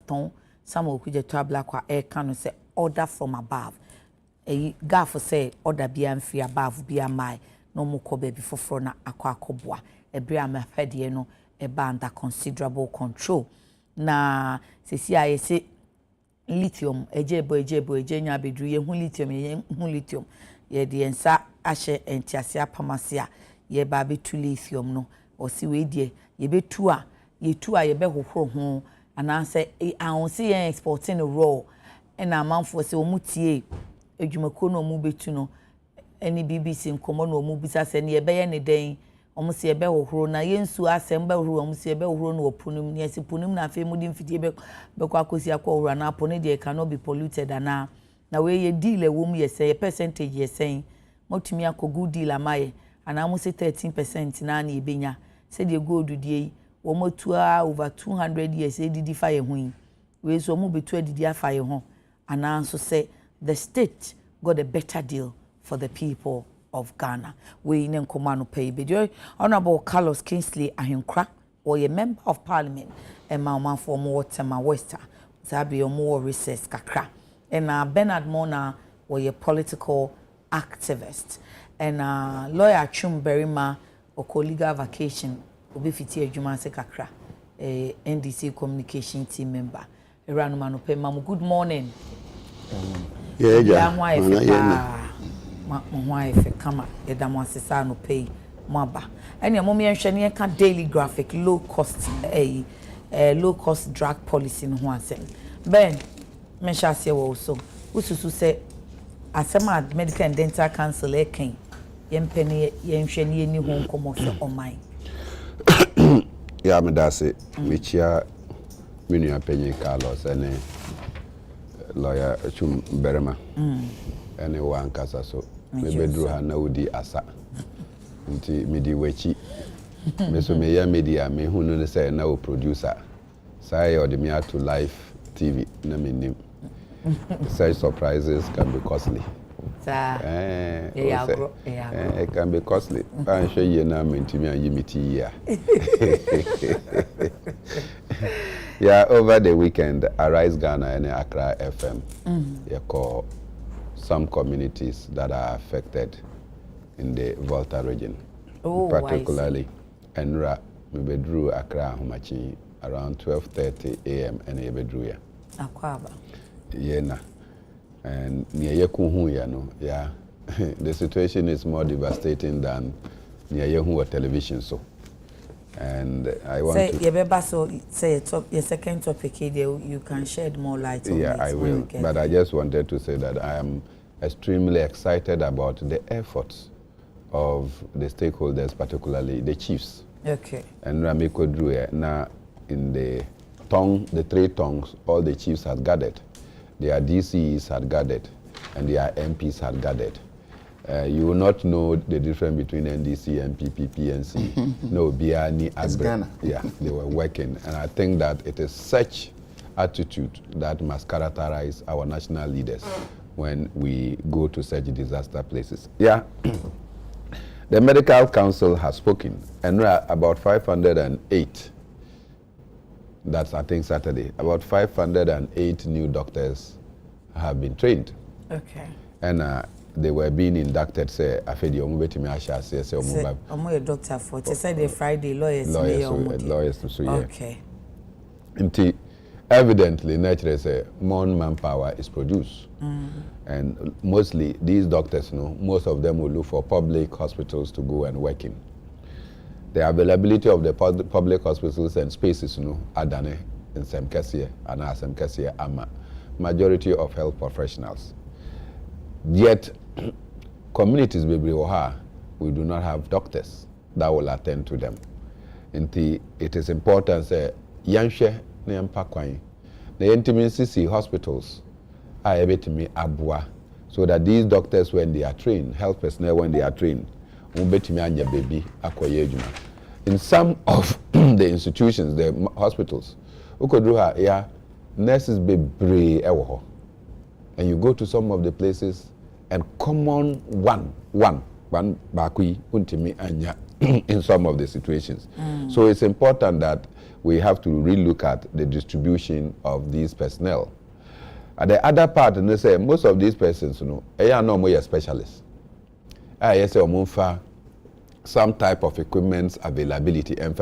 ton some okuje to abla kwa e kan say order from above gafo say order bia mfi above bia mai no mo ko be foforo na akwa ebere amafede no eba under considerable control na sesi ayese lithium eje nya bedru ye hu lithium ye de ensa ahye entiase apamasia ye ba betu lithium no osi we die ye betu a ye be hohoro ho ananse ahonse ye exporting raw na amanfo se omutie edwumako no mu betu no eni BBC nkomo no mu bisa se ne ye be ye ne den omo se ebe hohoro na yensu asem be hohoro omo se ebe hohoro no opunum ne se punum na afi mudi mfidie be kwa akosi akwa hohoro na apone de cannot be polluted na we ye deal e wom ye say percentage ye say motumi akogu deal amaye ana mo se 13% na na ebenya se de gold die wo motua over 200 years edidi fa ye hu we so mo betu edidi afa ye ho ana so say the state got a better deal for the people of Ghana. We in Nkomano pay be Honorable Carlos Kingsley Ahinkra or a member of parliament and my for more tema wester sabi more recess kakra and Bernard Mona or a political activist and lawyer Chum Berima or legal vacation obi fiti adwuma se kakra NDC communication team member Eranumano pay mamu good morning. Why if kama edamo asesa no pay maba ene mo me nhwe ka daily graphic low cost drug policy no ho asem ben me sha se wo so ususu se asema medical and dental council eken yempene yenhwe ne ni ho nkomo se oman ya me dase mechia menu apenye Carlos ene lawyer Chum Berema ene wan kasa so me bedru ha na udi asa nti medi wachi me so me ya media me hunu ne say na o producer say or the me to live TV na me nim such surprises can be costly it can be costly and show you na me ntimi anyimiti ya yeah over the weekend Arise Ghana and Accra FM you call some communities that are affected in the Volta region, particularly Enra, Mebedru, Accra, Humachi, around 12:30 a.m. and Ebedruya. Akwaba. Yena. And near Yakuhu, yeah, the situation is more devastating than near Yahu television. So, and I want say, to say your second topic, you can shed more light on it. Yeah, I will. But I just wanted to say that I am extremely excited about the efforts of the stakeholders, particularly the chiefs. Okay. And Ramiko Drew, now in the three tongues, all the chiefs had gathered. Their DCs had gathered, and their MPs had gathered. You will not know the difference between NDC, MPP, PNC. No, Biani, Ghana. Yeah, they were working. And I think that it is such attitude that must characterize our national leaders when we go to such disaster places. Yeah, the Medical Council has spoken, and about 508, that's I think Saturday, about 508 new doctors have been trained. Okay. And they were being inducted, say, Afedi Omubetimi Asha, say, Omo doctor for, they said the Friday lawyers. Lawyers, so yeah. Okay. Evidently, naturally, say, more manpower is produced. And mostly, these doctors, most of them will look for public hospitals to go and work in. The availability of the public hospitals and spaces, Adane, in Semkesie, and Semkesie, Ama, majority of health professionals. Yet, communities, we do not have doctors that will attend to them. It is important, say, Yanshe, the intimacy hospitals are able to meet abua so that these doctors, when they are trained, health personnel, when they are trained, in some of the institutions, the hospitals, nurses be brave, and you go to some of the places and common one bakui untimi anya in some of the situations. So it's important that we have to relook at the distribution of these personnel. And the other part, and they say most of these persons, they are no more specialists. I say some type of equipment availability and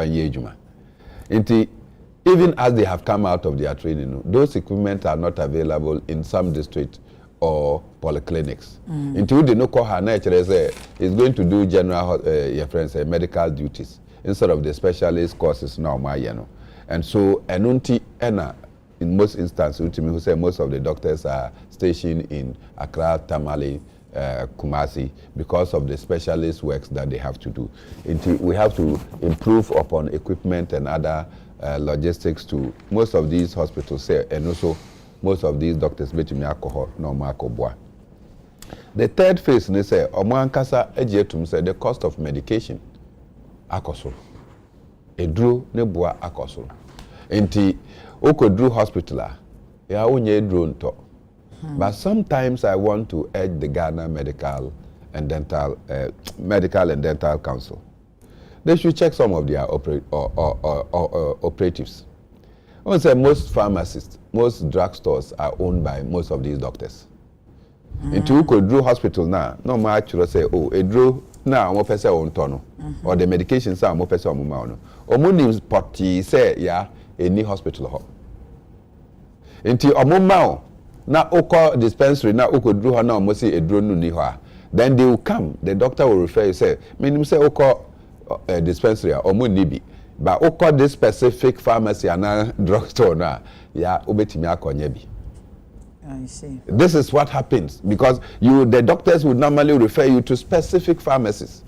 even as they have come out of their training, those equipment are not available in some districts or polyclinics. Until they know is going to do general medical duties instead of the specialist courses now. And so in most instances, who say most of the doctors are stationed in Accra, Tamale, Kumasi because of the specialist works that they have to do. We have to improve upon equipment and other logistics to most of these hospitals and also most of these doctors between alcohol no alcohol. The third phase they say omankasa ejetum say the cost of medication akosoro eduro ne boa akosoro enti okodru hospital ya onye eduro nto. But sometimes I want to urge the Ghana Medical and Dental Council. They should check some of their operatives. I would say most pharmacists, most drugstores are owned by most of these doctors. Into Ukodru Hospital now, no more actually say, oh, a drew now, more person on tono, or the medications are more person on mouno. Or moon potty say, yeah, any hospital. Into Omumao. Now, Oko dispensary, now Oko drew her now, must see a drone niha. Then they will come, the doctor will refer you, say, meaning say Oko dispensary or Munibi. But Oko this specific pharmacy and drugstore now, yeah, Ubetimia Konyebi. I see. This is what happens because the doctors would normally refer you to specific pharmacies,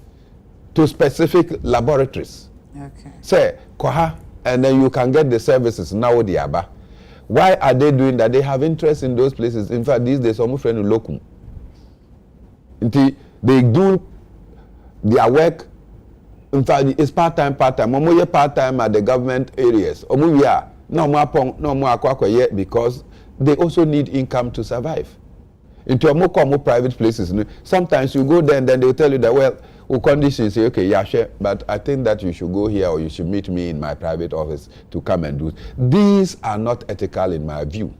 to specific laboratories. Okay. Say, Koha, and then you can get the services now the Aba. Why are they doing that? They have interest in those places. In fact, these days, some friends locum. They do their work. In fact, it's part-time. Omo part-time at the government areas. Omo no more because they also need income to survive. Into omo private places. Sometimes you go there and then they will tell you that, well, conditions say, okay, yeah, sure, but I think that you should go here or you should meet me in my private office to come and do. These are not ethical in my view.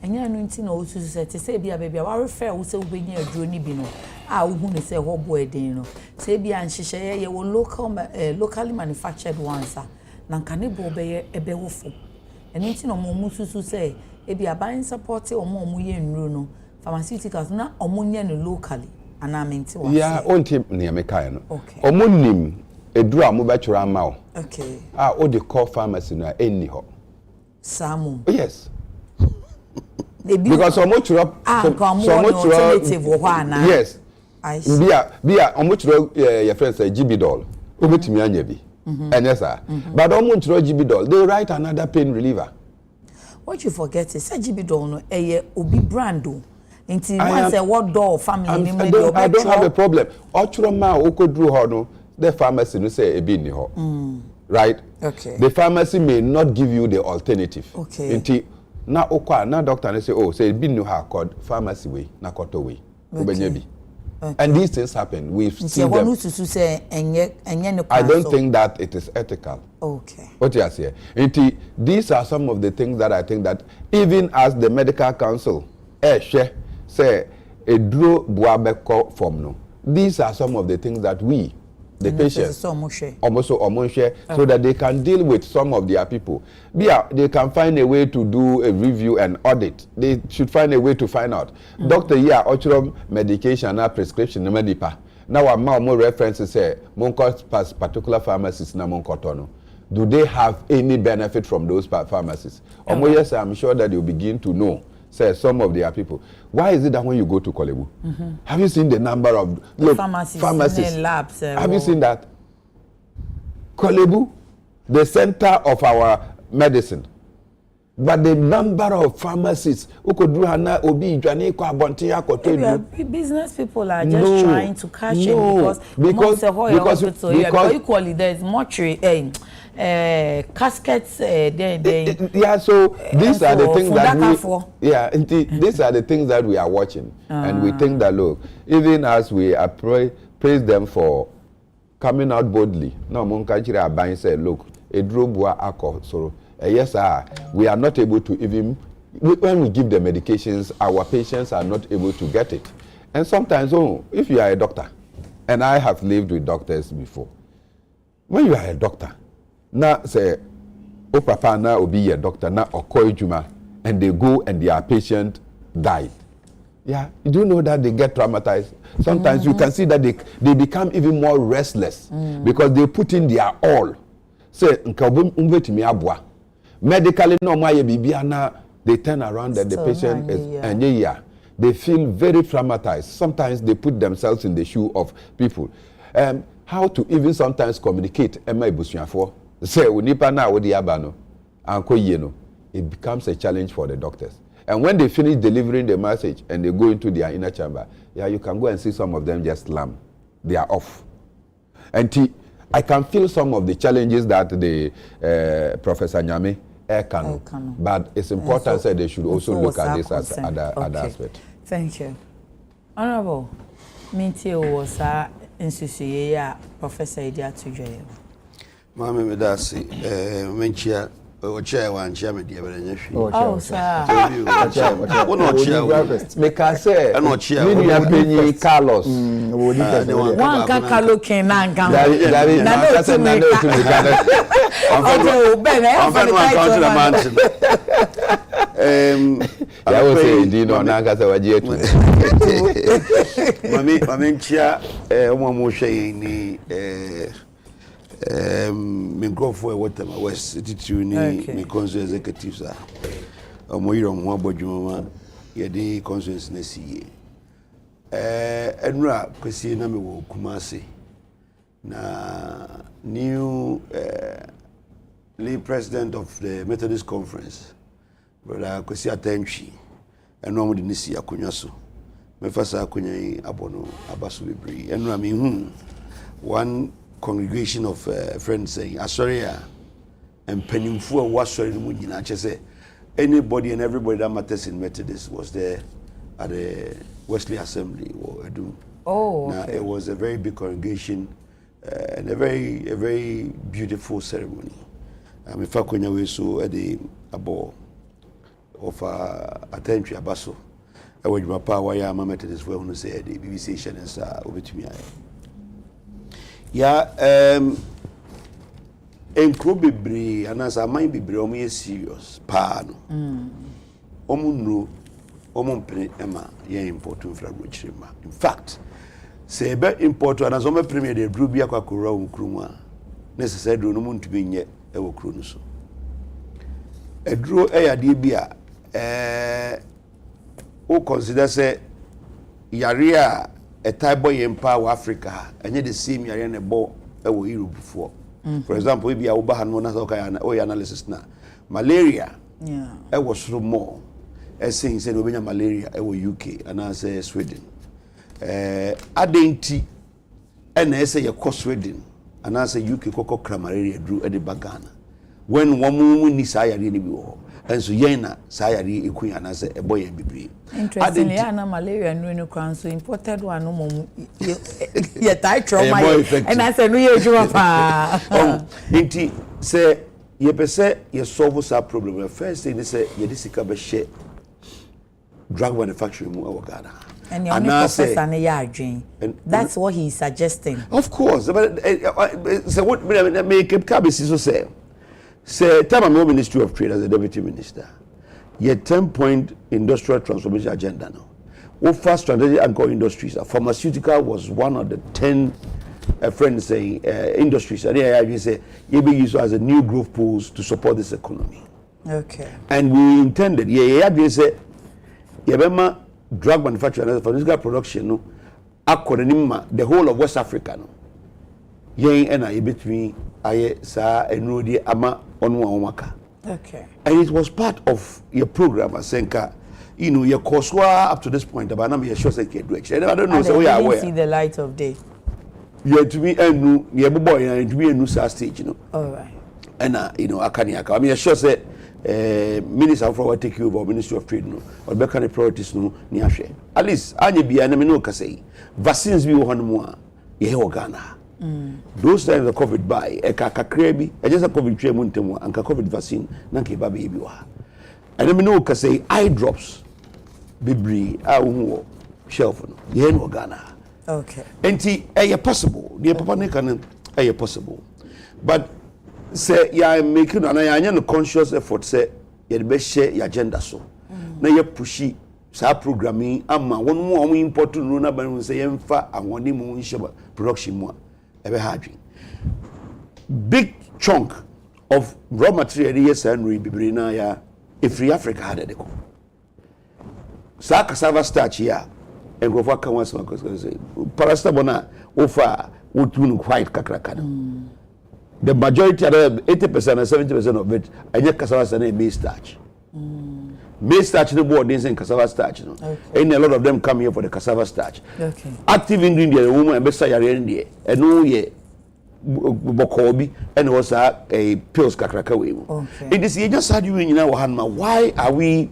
And you know, also said to say, be a baby, I refer also when you're doing bino. I wouldn't say, oh boy, you say, be and she share your locally manufactured ones. Nankanibo be a bewful. And it's no more to say, if you are buying support or more muye in Runo, pharmaceuticals not omunian locally. Yeah, on tip near Mekano. Okay. Omunim, a drum mobile mouth. Okay. All the call pharmacy na any ho. Samu. Yes. Because so much up. Alternative one. Yes. I see. Be a much your friends say GB doll. Ubetimi anyebi. And yes, sir. But almost GB doll, they write another pain reliever. What you forget is GB doll no obi brando. Until once a what door family I don't have a problem. Ochuroma Okodru Hono, the pharmacy no say a bin ho. Right? Okay. The pharmacy may not give you the alternative. Okay. Until na okwa na doctor say, oh, say bin no ha called pharmacy way, na koto way. Okay. And these things happen. We've seen them. I don't think that it is ethical. Okay. What you say? Until these are some of the things that I think that even as the medical council, say a draw buabeko form no. These are some of the things that we, the patients, almost share, so that they can deal with some of their people. They can find a way to do a review and audit. They should find a way to find out. Doctor, yeah, ochrom medication or prescription medipa. Now I'm more references say monko particular pharmacies na monkotono. Do they have any benefit from those pharmacies? Yes, I'm sure that you'll begin to know. Say some of their people. Why is it that when you go to Kolebu, have you seen the number of pharmacies labs? Have you seen that? Kolebu, the center of our medicine, but the number of pharmacists who could do business people are just trying to catch it because equally there's mortuary. Caskets yeah, so these are the things that these are the things that we are watching and we think that look, even as we praise them for coming out boldly. No, Monkachira Abain said, look, a drobua alcohol. So, yes, we are not able to even, when we give the medications, our patients are not able to get it. And sometimes, if you are a doctor, and I have lived with doctors before, when you are a doctor, now say, oh, papa, now will be a doctor, now or juma, and they go and their patient died. Yeah, you do know that they get traumatized. Sometimes you can see that they become even more restless because they put in their all. Say, medically, no, they turn around and the patient is, they feel very traumatized. Sometimes they put themselves in the shoe of people. How to even sometimes communicate, say, it becomes a challenge for the doctors. And when they finish delivering the message and they go into their inner chamber, yeah, you can go and see some of them just slam. They are off. And I can feel some of the challenges that the Professor Nyame can. But it's important that they should also look at this as other aspect. Thank you. Honorable, Minty was in Professor Adekye. Mama Medasi, Menchia. Chair one chairman, dear, oh, sir. Make I say, I'm not chair. Carlos. One Carlos can I'm me go for what my west attitude me council executives are omoyiro mo abodwuma ye dey conference na siye enura kwesi na me wo Kumasi na new lead president of the Methodist Conference brother kwesi Atentwi eno mo de nisi akonwa so me fasa akonwa yi abono abaso bebre enura me one congregation of friends saying Asoria and Penimfu was sorry to say anybody and everybody that matters in Methodist was there at the Wesley Assembly or Edu. Oh, now it was a very big congregation and a very beautiful ceremony. If I could know so at the abo of Atentwi Abaso, I would my power. I am a Methodist. Well, no say the BBC channels are over to me. Yeah, enkro bebre anasa man bebre omo ye serious pa no omo no omo mpene ema ye important fra rochirima. In fact, say be important anasa omo premier de dru bia kwakora onkru a necessary dru no ntumi nye e wo kru no so edru eyade bia o consider say yare a type boy in power Africa and yet the same yare na bo e wo Europe before. For example, if you are Obahan na so analysis na malaria e was through more as saying said obenya malaria e wo UK and as Sweden adenti e na say ye ko Sweden and as UK kokokra malaria drew e de bagana when one ni sa yare ni bi wo and so yena sa yare ekun and as e boy bibiri. Interestingly, na malaria no kwan so imported one no mom ye tie trauma and I said no ye juma pa inti say ye pese ye solve that problem. First thing they say ye disika be share drug manufacturing mu e Ghana and your professor na ya adwen. That's what he's suggesting. Of course, but so what me keep kabisi so say time I'm Ministry of Trade as a deputy minister. Your 10-point industrial transformation agenda now. What first strategic anchor industries? Pharmaceutical was one of the 10 friends saying industries. And you say you be used as a new growth pools to support this economy. Okay. And we intended, we say, drug manufacturing and pharmaceutical production, no, the whole of West Africa, no. Between sa enrodi ama onwa omaka. Okay. And it was part of your program, Asenka. You know, your course up to this point, but I'm sure say do actually. I don't know, so we are aware. See the light of day. Yeah, to me, and new boy, and to be a new stage, you know. All right. And you know, I mean, sure say, Minister for what take you over Ministry of Trade, no, or become priorities, no, near share. At least, I be an amino say, vaccines be one more, Ghana. Those times the COVID by kakrebi, just a COVID tray muntemo and COVID vaccine, nanke baby biwa. And I know can say eye drops, bibri, shelf, yen or Ghana. Okay. And possible, the papa can possible. But say ya making an conscious effort, say you best share your agenda so. Now you pushy. Sa programming ama one more important runa ba say yemfa awoni mu nsheba production mu ebe hadwi big chunk of raw material yes and bibiri na ya free Africa had it sa cassava starch ya engofo kan was say paracetamol na ofa wotunu white kakraka the majority 80% and 70% of it anya cassava na be starch maize starch no board and cassava starch no. Okay. And a lot of them come here for the cassava starch. Okay. Active ingredient the woman be say yare ndie eno ye bokobi and was a pills kakraka we. Okay. It is you just had you in our why are we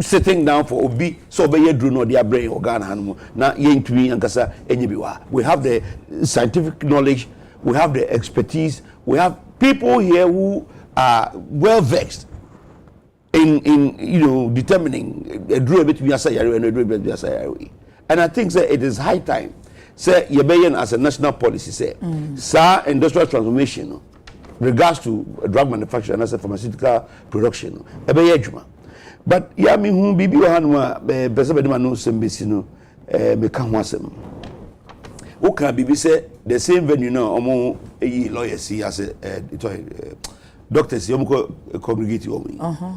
sitting down for obi so be yedru no dia brain organ hanmo na yentumi ankasa enyebiwa. We have the scientific knowledge, we have the expertise, we have people here who are well vexed in determining a draw between Asayari and a draw between Asayari. And I think that it is high time. Say Yebayan as a national policy say sa industrial transformation regards to drug manufacture and as a pharmaceutical production. But ya mi hu bibi wa hanwa bese be ma no sembesi no me ka ho asem. O ka bibi say the same venue no omo lawyers see as doctors you congregate you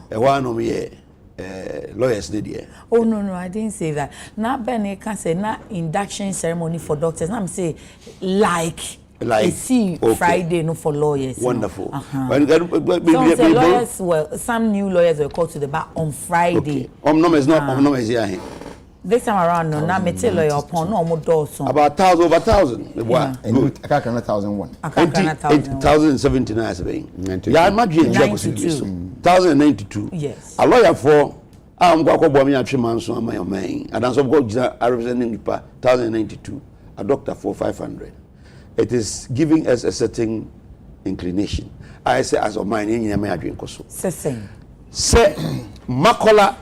one of me lawyers did here. Oh no, I didn't say that. Now Ben can say na induction ceremony for doctors. Now I'm say like see okay. Friday no for lawyers. Wonderful. Some say lawyers some new lawyers were called to the bar on Friday. Okay. Is here. This time around, no, now me tell lawyer upon no more doors. About 1,000 over 1,000. What? I can't 1,001. 1,079. Yeah, imagine 1,092. Yes. A lawyer for I'm going to go to Chiman so my man. And as of God, I representing 1,092. A doctor for 500. It is giving us a certain inclination. I say as of mine in my drink also. Say Makola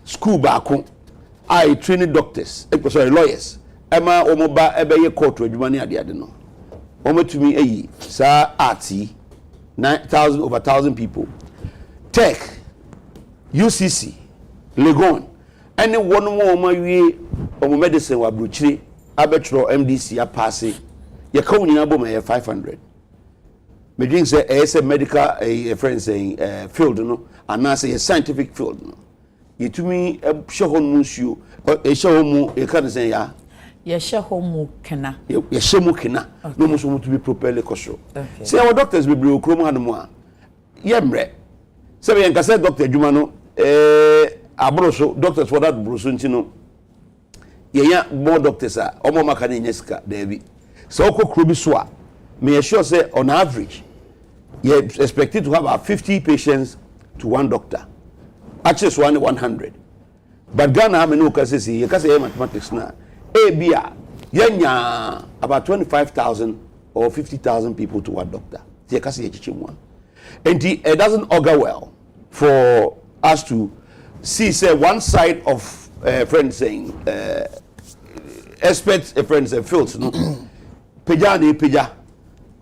school back. I trained doctors, sorry, lawyers. Emma Omoba Ebeye court Jumani Adi no. Omo to me sa arty 9,000 over 1,000 people. Tech, UCC, Legon, any one more my omo medicine wa bruchiri, abetro MDC a passe. Ye come in abo me 500. Me drink say a medical a friend saying field no, and I say a scientific field no. You to me show home you a show mu you can say ya show home kana ya show mu kana no mo so to be properly kosho say our doctors be bro krom hanmo yemre say we can say doctor adwuma no abroso doctors for that broso ntino ya more doctors are omo maka na nyeska David so okokro bi so a me sure say on average you expected to have about 50 patients to one doctor. Actually, 100. But Ghana, I mean, you say mathematics now. ABA, yenya about 25,000 or 50,000 people to one doctor. And it doesn't augur well for us to see, say, one side of friends saying, experts, friends, fields, no, peja.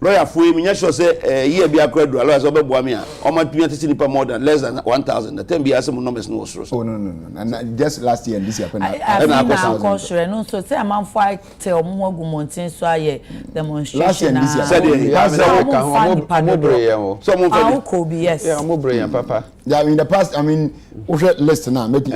Lawyer for me, sure say year be acquired lawyers over Boamia, or my people more than less than 1,000. The 10 be as some numbers no. Oh no. And just last year and this year. I so say a man fight tell more good mountain so I demonstration. Last year and this year. Someone could be yes. Yeah, I'm brain, Papa. Yeah, in the past, I mean, list now, make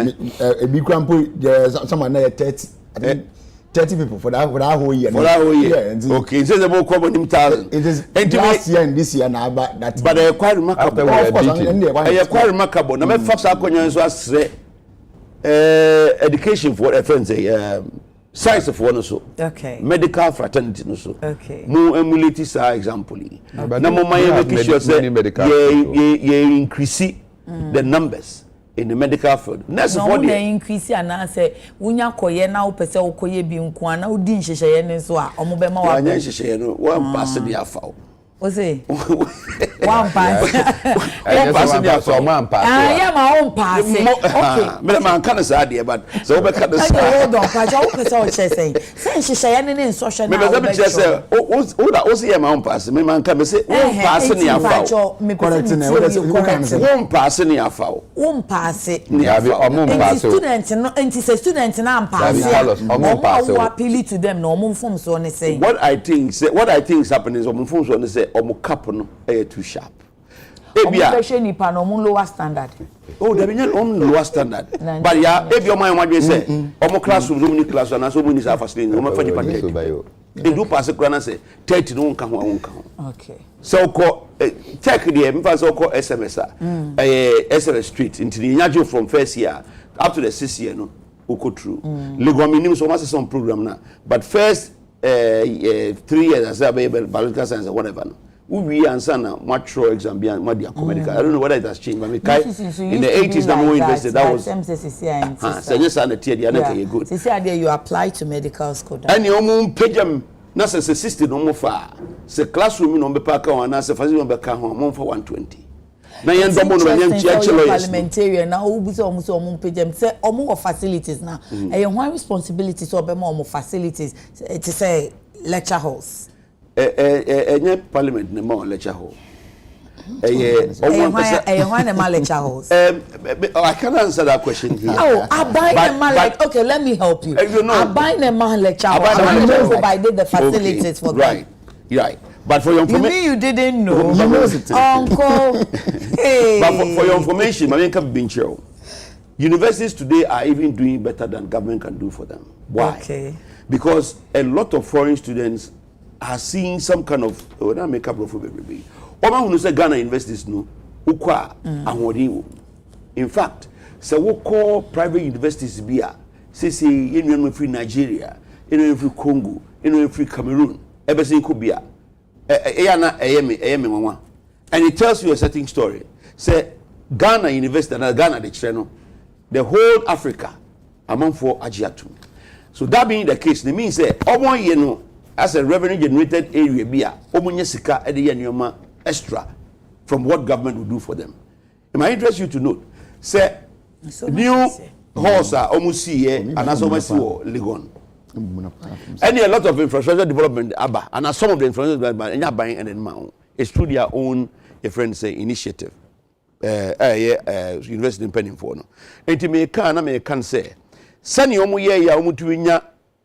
a big grandpa, there's someone there 30. I think 30 people for that whole year. For that whole year. Yeah, okay, it's about common 1,000. It is last year and this year now, but that. But they are quite remarkable. They are quite remarkable. Now, my first argument was education for a friend say science of one also. Okay. Medical fraternity also. Okay. More emulate sa example. Now, my making sure say you increase the numbers. in the medical field. Nurse for the increase and I say, Unya koye na upese ukoye bi nkwana udi nhyehyeye ne so a omobema wa. Anya nhyehyeye no one person dey afa. O say one pass. One pass dey afa man pass. Yeah, my own pass. Okay. Me man kan say dey but so we can say. Hold on, pa ja upese o che say. Say nhyehyeye ne nsohwe na. Me be say o say my own pass. Me man kan me say one pass dey afa. Correct na. One pass dey afa. One pass. Yeah, be omon pass. Student no anti say student na pass. Omon pass. What appeal to them no omon form so ne say. What I think is happening is omon form so ne say omo cap no too sharp. Ebia question ni pa no omo lower standard. Oh, there be on lower standard. But yeah, ebia omo wan say omo classroom room ni class na so omo ni sa facility omo fa depa dey. They do pass kwana say 30 no nka ho. Okay. So ko check there me fa so ko SMS SMS street into the nyajo from first year up to the 6th year no uko true. Lego minim so ma some program na. But first 3 years as a biological science or whatever no. We answer na matro exam bia ma dia medical. I don't know whether it has changed but me in the 80s that we invested that was so yes and the dia na good. See you apply to medical school. And you pejam na say 60 no mo fa. Say classroom no be pa ka na say facility no be ka ho mo for 120. Na yen do mo no yen chelo parliamentarian na obu say omo pejam say omo facilities na e one responsibility so be more facilities to say lecture halls. Parliament ne more lecture hall. Lecture halls. I can't answer that question here. Oh, I buy them like okay, let me help you. I buy them lecture halls. I provided the facilities for them. Right. But for your information, you didn't know. Uncle. Hey. But for your information, I can be sure. Universities today are even doing better than government can do for them. Why? Okay. Because a lot of foreign students are seeing some kind of make up for baby. Oma who say Ghana universities no ukwa ahodi. In fact, so we call private universities bia say you free Nigeria, you free Congo, you free Cameroon, everything could be and it tells you a certain story. Say Ghana University and Ghana the channel, the whole Africa among for Ajiatu. So that being the case, it means say omo ye no as a revenue generated area bia omunye sika ede ye nyoma extra from what government will do for them. It might interest you to note say new halls are almost see here and as almost Legon. And a lot of infrastructure development aba and some of the infrastructure development buying and then it's through their own initiative. University in Penning for no. And to me can say sani omu ye ya omu tuwinya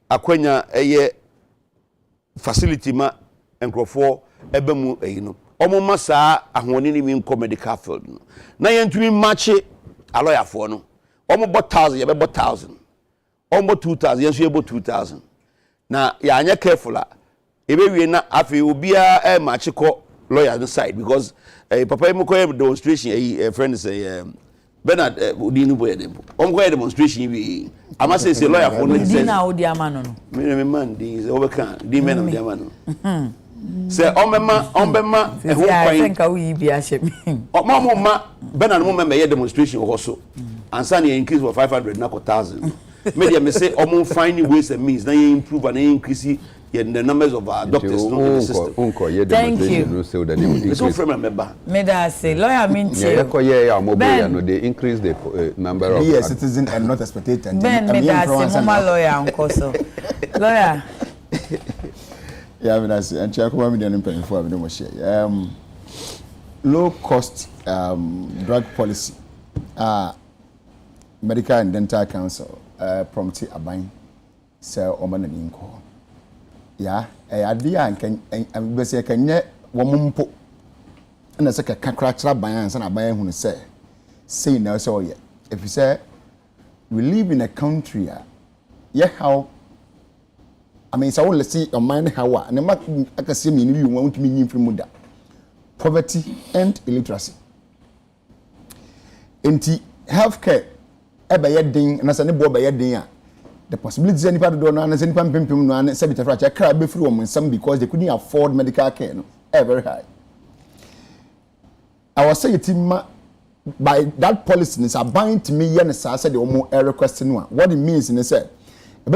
akwenya facility ma enkrofo ebe mu no omo masa ahwoni ni mi nko medical field no na yentumi match a lawyer for no omo bot 1000 ye be bot 1000 omo 2000 yenso ye bot 2000 na ya anya careful a ebe wie na afi obia match ko lawyer the side because papa mu ko demonstration friend say Bernard Udinu boy dem. Onko demonstration we. Ama say lawyer for no. Dina odi ama no. Me man di overcan. Di men of the ama no. Say ombema e ho kwan. I think I will be ashamed. Mama Bernard mo member ye demonstration also. Ansa na increase for 500 na 1000. Media me say omo find ways and means na improve and increase the numbers of our doctors no in the system. Thank you. So from member. Me da say lawyer mean they increase the number of be a citizen and not a spectator. Ben me da say mama lawyer uncle so. Lawyer. Yeah, me da say and check what me dey pay for me no share. Low cost drug policy. Medical and Dental Council prompted aban say oman and inko. Yeah, idea and be say can ye wompo na say ka kakra ban and aban hu say now so ye if you say we live in a country how I mean so let's see on mind how and ma aka say me you want me nyim from muda poverty and illiteracy enti healthcare ebe ye din na say ne bo be ye din a the possibility any part of no and any pimpim no and say bit fracha cry be free on some because they couldn't afford medical care no very high. I was saying by that policy is a bind to me yen sa said the omo request no what it means in say